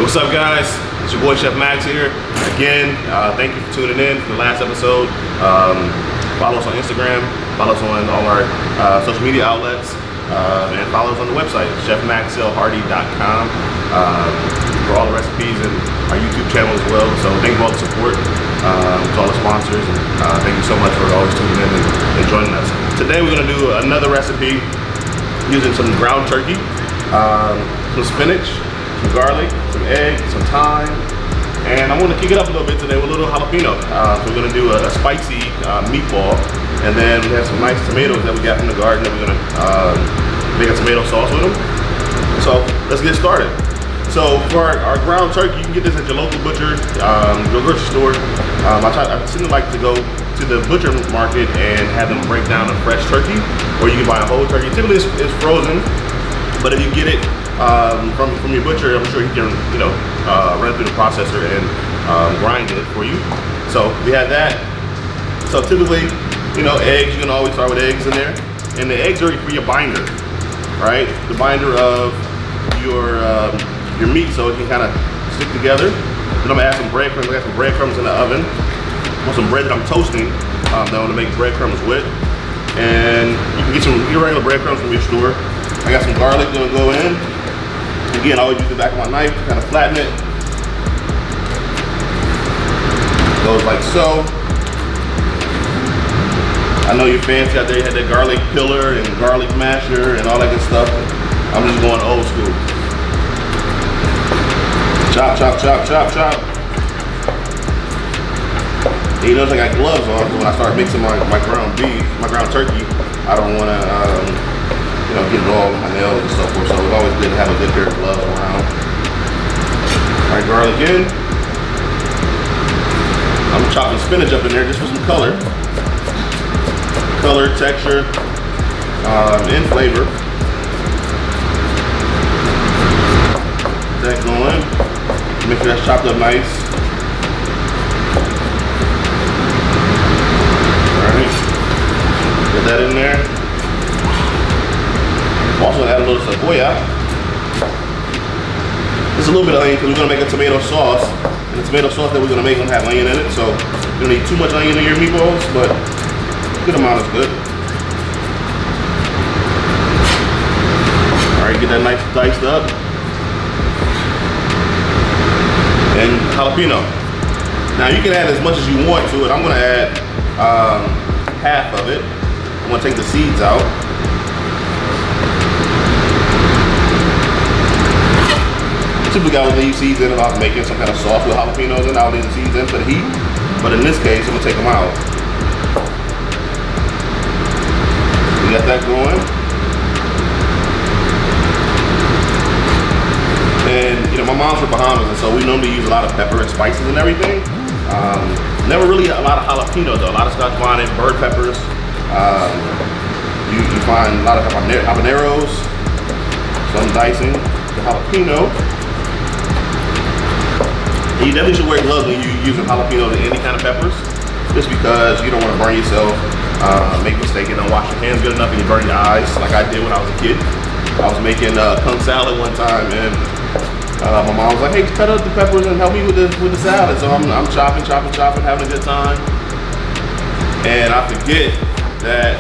What's up, guys? It's your boy Chef Max here. Again, thank you for tuning in for the last episode. Follow us on Instagram, follow us on all our social media outlets, and follow us on the website, chefmaxlhardy.com, for all the recipes and our YouTube channel as well. So thank you for all the support, to all the sponsors, and thank you so much for always tuning in and joining us. Today we're gonna do another recipe using some ground turkey, some spinach, some garlic, some egg, some thyme, and I want to kick it up a little bit today with a little jalapeno. So we're going to do a spicy meatball, and then we have some nice tomatoes that we got from the garden that we're going to make a tomato sauce with them. So let's get started. So for our ground turkey, you can get this at your local butcher, your grocery store. I tend to like to go to the butcher market and have them break down a fresh turkey, or you can buy a whole turkey. Typically it's frozen, but if you get it from your butcher, I'm sure he can, run through the processor and grind it for you. So we have that. So typically, eggs, you can always start with eggs in there, and the eggs are for your binder, right? The binder of your meat, so it can kind of stick together. Then I'm gonna add some breadcrumbs. I got some breadcrumbs in the oven. I want some bread that I'm toasting that I want to make breadcrumbs with, and you can get your regular breadcrumbs from your store. I got some garlic gonna go in. Again, I always use the back of my knife to kind of flatten it. Goes like so. I know you're fancy out there, you had that garlic pillar and garlic masher and all that good stuff. I'm just going old school. Chop, chop, chop, chop, chop. And you notice I got gloves on, so when I start mixing my ground beef, my ground turkey, I don't want to get it all on my nails and so forth, so it's always good to have a good pair of gloves around. All right, garlic in. I'm chopping spinach up in there just for some color. Color, texture, and flavor. That going. Make sure that's chopped up nice. All right, get that in there. I'm also gonna add a little cebolla. Just a little bit of onion because we're gonna make a tomato sauce. And the tomato sauce that we're gonna make will have onion in it, so you don't need too much onion in your meatballs, but a good amount is good. All right, get that nice diced up. And jalapeno. Now you can add as much as you want to it. I'm gonna add half of it. I'm gonna take the seeds out. Typically I would leave seeds in if I was making some kind of sauce with jalapenos, and I'll leave the seeds in for the heat. But in this case, I'm gonna take them out. We got that going. And my mom's from Bahamas, and so we normally use a lot of pepper and spices and everything. Never really a lot of jalapeno though. A lot of Scotch bonnet, bird peppers. You find a lot of habaneros. So I'm dicing the jalapeno. And you definitely should wear gloves when you're using jalapeno to any kind of peppers, just because you don't want to burn yourself, make a mistake and don't wash your hands good enough and you burn your eyes, like I did when I was a kid. I was making kung salad one time, and my mom was like, "Hey, cut up the peppers and help me with the salad." So I'm chopping, having a good time, and I forget that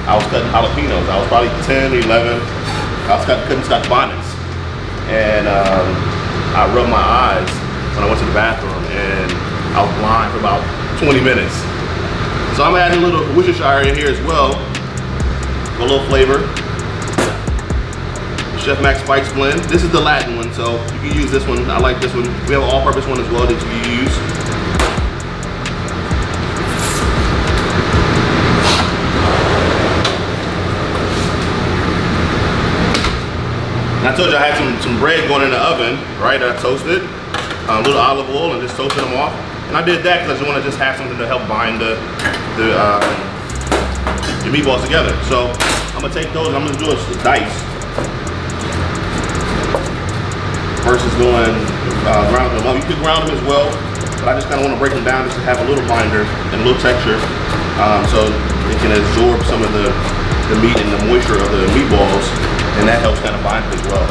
I was cutting jalapenos. I was probably 10 or 11. I was cutting Scotch bonnets, and I rubbed my eyes when I went to the bathroom, and I was blind for about 20 minutes. So I'm adding a little Worcestershire in here as well, for a little flavor. Chef Max Spice Blend. This is the Latin one, so you can use this one. I like this one. We have an all-purpose one as well that you can use. I told you I had some bread going in the oven, right? I toasted a little olive oil and just toasted them off. And I did that because I just want to just have something to help bind the meatballs together. So I'm gonna take those. I'm gonna do a dice versus going ground them. Well, you could ground them as well, but I just kind of want to break them down just to have a little binder and a little texture, so it can absorb some of the meat and the moisture of the meatballs, and that helps kind of bind it as well.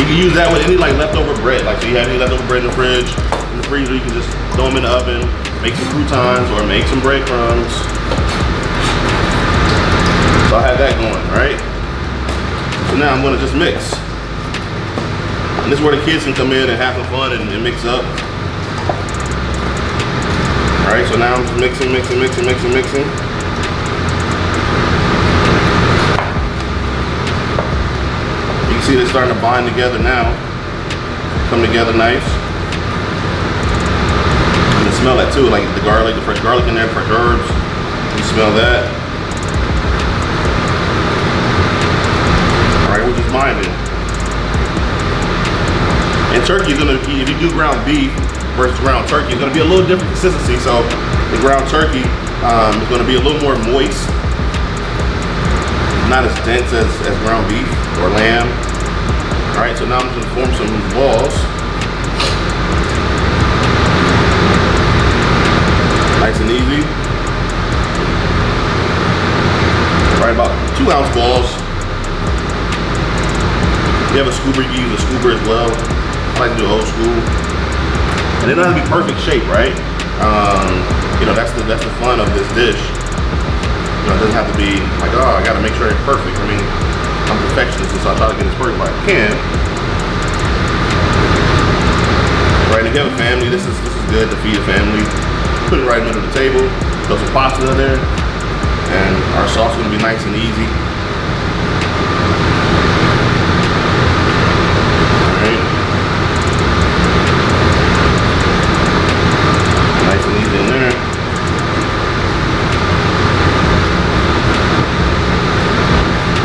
you can use that with any like leftover bread. Like, so you have any leftover bread in the fridge, in the freezer, you can just throw them in the oven, make some croutons or make some breadcrumbs. So I have that going, right? So now I'm gonna just mix. And this is where the kids can come in and have some fun and mix up. All right, so now I'm just mixing. You can see they're starting to bind together now. Come together nice. You can smell that too, like the garlic, the fresh garlic in there, fresh herbs. You smell that. All right, we're just binding. And turkey is gonna, if you do ground beef versus ground turkey, it's gonna be a little different consistency. So the ground turkey is gonna be a little more moist, not as dense as ground beef or lamb. All right, so now I'm just gonna form some balls. Nice and easy. All right, about 2 ounce balls. If you have a scooper, you can use a scooper as well. I like to do old school. And it doesn't have to be perfect shape, right? You know, that's the fun of this dish. You know, it doesn't have to be like, oh, I gotta make sure it's perfect. I mean, I'm a perfectionist, so I try to get as perfect as I can. Right, if you have a family, this is good to feed a family. Put it right in the middle of the table, throw some pasta in there, and our sauce is gonna be nice and easy. In there.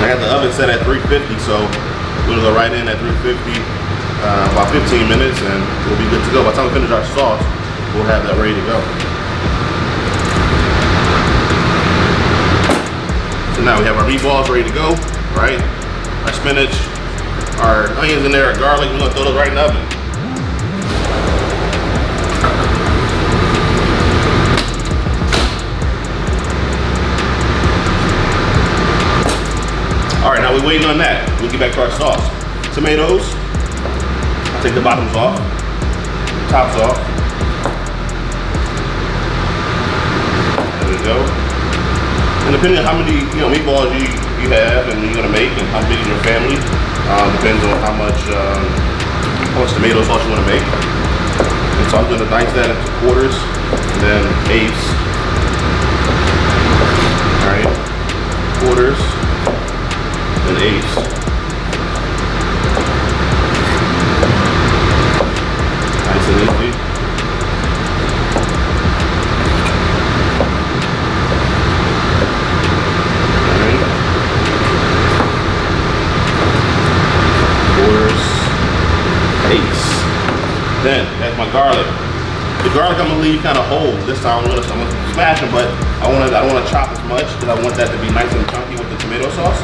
I got the oven set at 350, so we'll go right in at 350 about 15 minutes and we'll be good to go. By the time we finish our sauce, we'll have that ready to go. So now we have our meatballs ready to go, right? Our spinach, our onions in there, our garlic, we're gonna throw those right in the oven. All right, now we're waiting on that. We'll get back to our sauce. Tomatoes, I'll take the bottoms off, tops off. There we go. And depending on how many meatballs you have and you're gonna make and how big is your family, depends on how much tomato sauce you wanna make. And so I'm gonna dice that into quarters and then eighths. All right, quarters. And eighths. Nice and easy. Alright. Quarters, eighths. Then that's my garlic. The garlic I'm gonna leave kind of whole this time. I'm gonna smash them, but I don't wanna chop as much because I want that to be nice and chunky with the tomato sauce.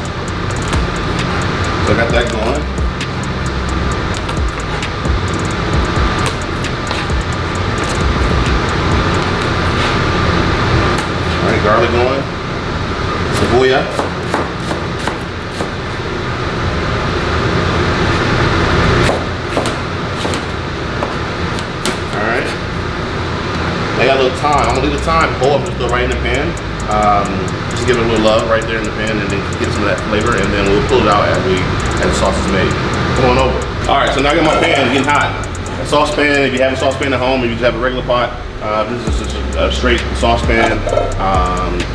So I got that going. All right, garlic going. Cebolla. All right. I got a little thyme. I'm gonna leave the thyme whole. I'm just throw right in the pan. Just give it a little love right there in the pan and then get some of that flavor, and then we'll pull it out as the sauce is made. Come on over. All right, so now I got my pan getting hot. A saucepan, if you have a saucepan at home, if you just have a regular pot, this is just a straight saucepan,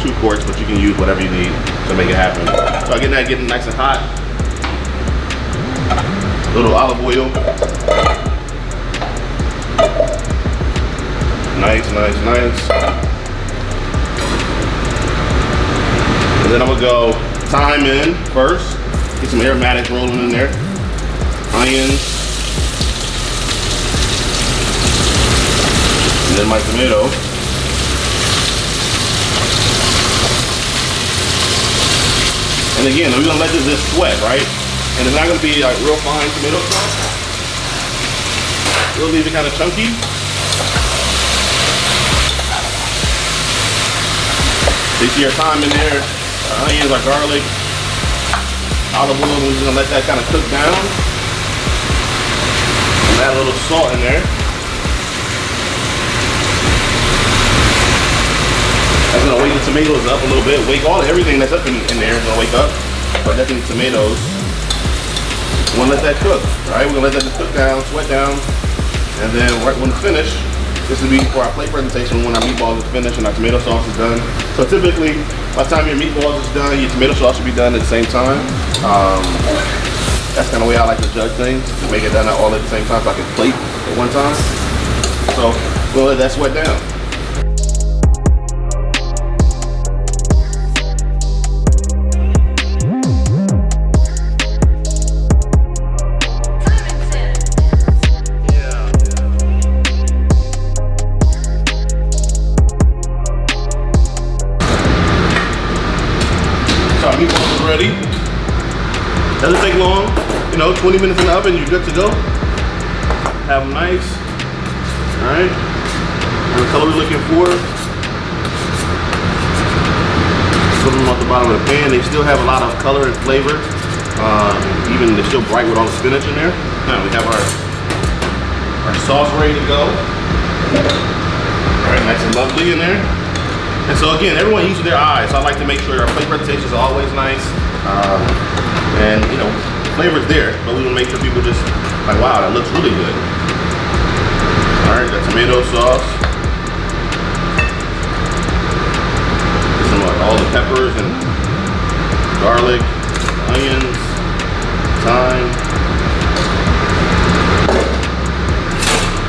2 quarts, but you can use whatever you need to make it happen. So I get that getting nice and hot. A little olive oil. Nice. And then I'm gonna go thyme in first. Get some aromatics rolling in there. Onions. And then my tomato. And again, we're gonna let this sweat, right? And it's not gonna be like real fine tomato sauce. We'll leave it kind of chunky. You see your thyme in there, onions, our garlic, olive oil. We're just gonna let that kind of cook down. Add a little salt in there. I'm gonna wake the tomatoes up a little bit. Wake everything that's up in there is gonna wake up, but definitely tomatoes. We're gonna let that cook. All right, we're gonna let that cook down, sweat down, and then right when it's finished, this will be for our plate presentation when our meatballs is finished and our tomato sauce is done. So typically, by the time your meatballs is done, your tomato sauce should be done at the same time. That's kind of the way I like to judge things, to make it done all at the same time so I can plate at one time. So we'll let that sweat down. So our meatballs are ready. Doesn't take long, 20 minutes in the oven, you're good to go. Have them nice, all right? And the color we're looking for. Put them off the bottom of the pan. They still have a lot of color and flavor. Even they're still bright with all the spinach in there. Now we have our sauce ready to go. All right, nice and lovely in there. And so again, everyone uses their eyes. So I like to make sure our plate presentations are always nice. And flavor's there, but we will make sure people just like, wow, that looks really good. All right, the tomato sauce. Some of all the peppers and garlic, onions, thyme.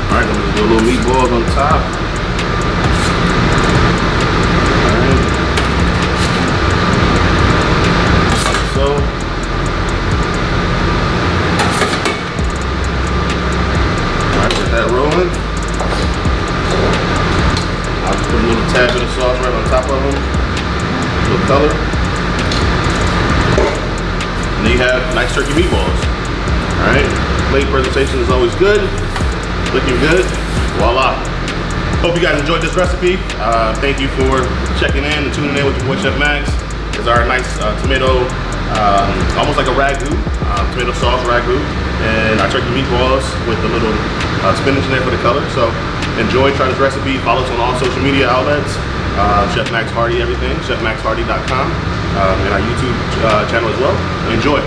All right, I'm gonna do a little meatballs on top. All right. Like so. That rolling. I'll just put a little tad bit of sauce right on top of them. A little color. And then you have nice turkey meatballs. Alright. Plate presentation is always good. Looking good. Voila. Hope you guys enjoyed this recipe. Thank you for checking in and tuning in with your boy Chef Max. It's our nice tomato, almost like a ragu, tomato sauce ragu. And our turkey meatballs with a little spinach in there for the color. So enjoy, try this recipe. Follow us on all social media outlets. Chef Max Hardy everything, chefmaxhardy.com, and our YouTube channel as well. Enjoy.